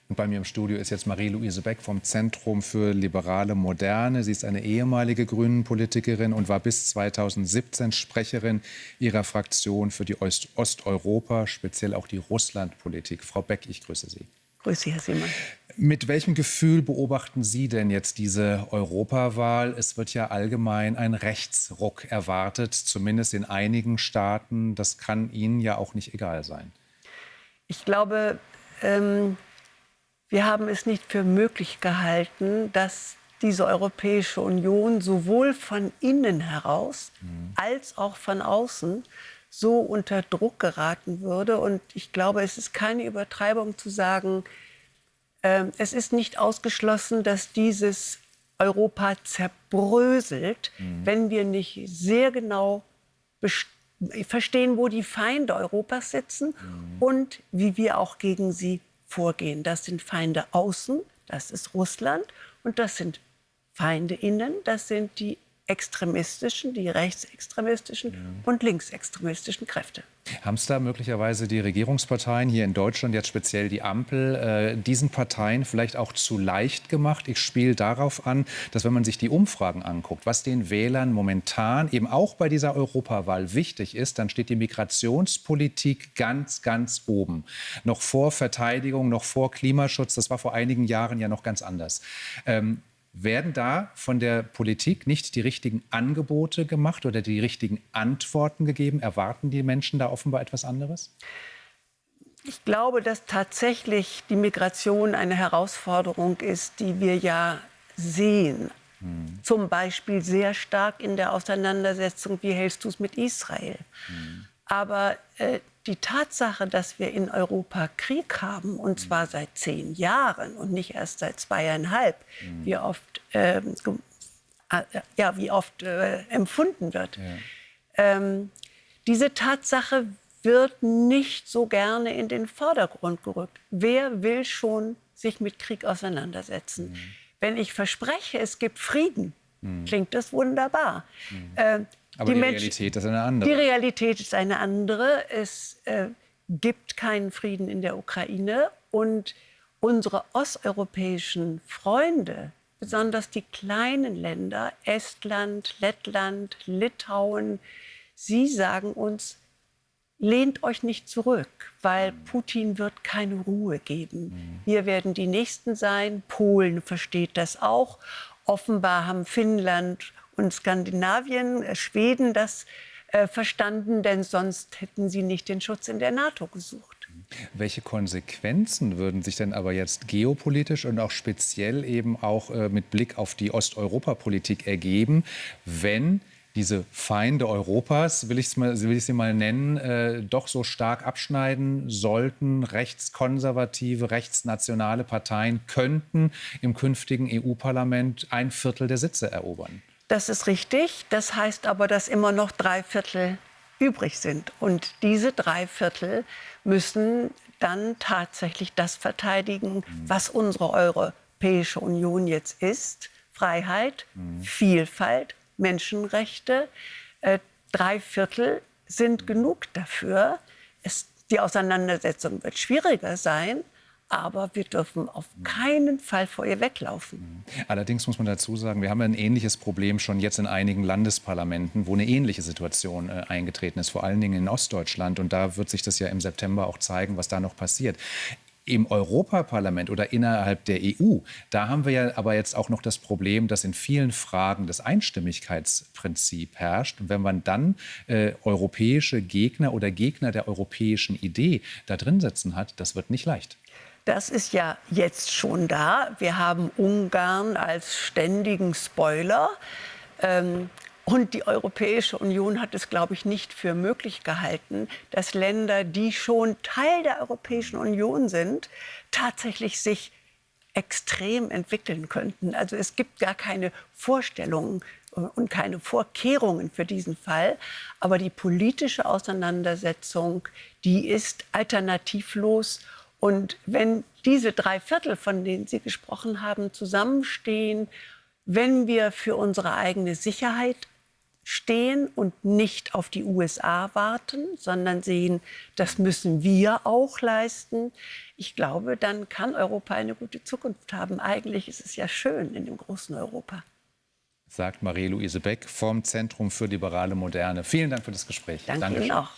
Und bei mir im Studio ist jetzt Marie-Louise Beck vom Zentrum für liberale Moderne. Sie ist eine ehemalige Grünen-Politikerin und war bis 2017 Sprecherin ihrer Fraktion für die Osteuropa, speziell auch die Russlandpolitik. Frau Beck, ich grüße Sie. Grüße Sie, Herr Seemann. Mit welchem Gefühl beobachten Sie denn jetzt diese Europawahl? Es wird ja allgemein ein Rechtsruck erwartet, zumindest in einigen Staaten. Das kann Ihnen ja auch nicht egal sein. Ich glaube, wir haben es nicht für möglich gehalten, dass diese Europäische Union sowohl von innen heraus als auch von außen so unter Druck geraten würde. Und ich glaube, es ist keine Übertreibung zu sagen, es ist nicht ausgeschlossen, dass dieses Europa zerbröselt, wenn wir nicht sehr genau verstehen, wo die Feinde Europas sitzen und wie wir auch gegen sie vorgehen. Das sind Feinde außen, das ist Russland, und das sind Feinde innen, das sind die extremistischen, die rechtsextremistischen und linksextremistischen Kräfte. Haben es da möglicherweise die Regierungsparteien hier in Deutschland, jetzt speziell die Ampel, diesen Parteien vielleicht auch zu leicht gemacht? Ich spiele darauf an, dass wenn man sich die Umfragen anguckt, was den Wählern momentan eben auch bei dieser Europawahl wichtig ist, dann steht die Migrationspolitik ganz, ganz oben. Noch vor Verteidigung, noch vor Klimaschutz. Das war vor einigen Jahren ja noch ganz anders. Werden da von der Politik nicht die richtigen Angebote gemacht oder die richtigen Antworten gegeben? Erwarten die Menschen da offenbar etwas anderes? Ich glaube, dass tatsächlich die Migration eine Herausforderung ist, die wir ja sehen. Zum Beispiel sehr stark in der Auseinandersetzung, wie hältst du es mit Israel? Aber die Tatsache, dass wir in Europa Krieg haben, und zwar seit 10 Jahren und nicht erst seit 2,5, wie oft empfunden wird, diese Tatsache wird nicht so gerne in den Vordergrund gerückt. Wer will schon sich mit Krieg auseinandersetzen? Wenn ich verspreche, es gibt Frieden, klingt das wunderbar. Aber die Realität ist eine andere. Die Realität ist eine andere. Es gibt keinen Frieden in der Ukraine. Und unsere osteuropäischen Freunde, besonders die kleinen Länder, Estland, Lettland, Litauen, sie sagen uns, lehnt euch nicht zurück, weil Putin wird keine Ruhe geben. Wir werden die Nächsten sein. Polen versteht das auch. Offenbar haben Finnland und Skandinavien, Schweden das verstanden, denn sonst hätten sie nicht den Schutz in der NATO gesucht. Welche Konsequenzen würden sich denn aber jetzt geopolitisch und auch speziell eben auch mit Blick auf die Osteuropapolitik ergeben, wenn diese Feinde Europas, will ich sie mal nennen, doch so stark abschneiden sollten? Rechtskonservative, rechtsnationale Parteien könnten im künftigen EU-Parlament 1/4 der Sitze erobern. Das ist richtig. Das heißt aber, dass immer noch 3/4 übrig sind. Und diese 3/4 müssen dann tatsächlich das verteidigen, was unsere Europäische Union jetzt ist. Freiheit, Vielfalt, Menschenrechte. 3/4 sind genug dafür. Die Auseinandersetzung wird schwieriger sein. Aber wir dürfen auf keinen Fall vor ihr weglaufen. Allerdings muss man dazu sagen, wir haben ein ähnliches Problem schon jetzt in einigen Landesparlamenten, wo eine ähnliche Situation eingetreten ist, vor allen Dingen in Ostdeutschland. Und da wird sich das ja im September auch zeigen, was da noch passiert. Im Europaparlament oder innerhalb der EU, da haben wir ja aber jetzt auch noch das Problem, dass in vielen Fragen das Einstimmigkeitsprinzip herrscht. Und wenn man dann europäische Gegner oder Gegner der europäischen Idee da drin sitzen hat, das wird nicht leicht. Das ist ja jetzt schon da. Wir haben Ungarn als ständigen Spoiler. Und die Europäische Union hat es, glaube ich, nicht für möglich gehalten, dass Länder, die schon Teil der Europäischen Union sind, tatsächlich sich extrem entwickeln könnten. Also es gibt gar keine Vorstellungen und keine Vorkehrungen für diesen Fall. Aber die politische Auseinandersetzung, die ist alternativlos. Und wenn diese 3/4, von denen Sie gesprochen haben, zusammenstehen, wenn wir für unsere eigene Sicherheit stehen und nicht auf die USA warten, sondern sehen, das müssen wir auch leisten, ich glaube, dann kann Europa eine gute Zukunft haben. Eigentlich ist es ja schön in dem großen Europa. Sagt Marie-Louise Beck vom Zentrum für liberale Moderne. Vielen Dank für das Gespräch. Danke Ihnen auch.